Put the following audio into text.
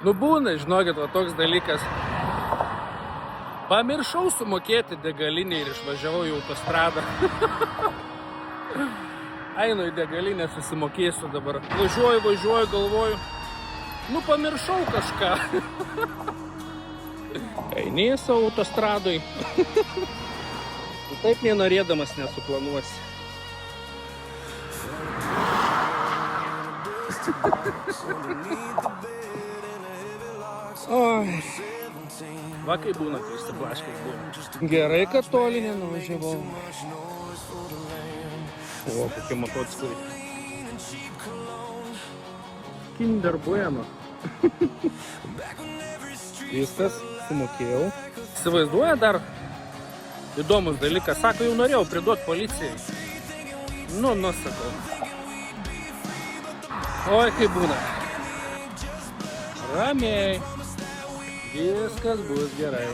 Nu būna, žinokit, va toks dalykas. Pamiršau sumokėti degalinį ir išvažiavau į autostradą. Einu į degalinę, susimokėsiu dabar. Važiuoju, galvoju. Nu, pamiršau kažką. Eini savo autostradoj. Taip nenorėdamas nesuplanuosi. Oi. Va, kai būna, kai išsiblaškęs būna. Gerai, kad toli nenuvažiavau. O, kokie motociklai. Kinder Bueno. Viskas, sumokėjau. Įsivaizduoja dar įdomus dalykas. Sako, jau norėjau priduoti policijai. Nu, sakau. Oi, kaip būna. Ramiai. Viskas bus gerai.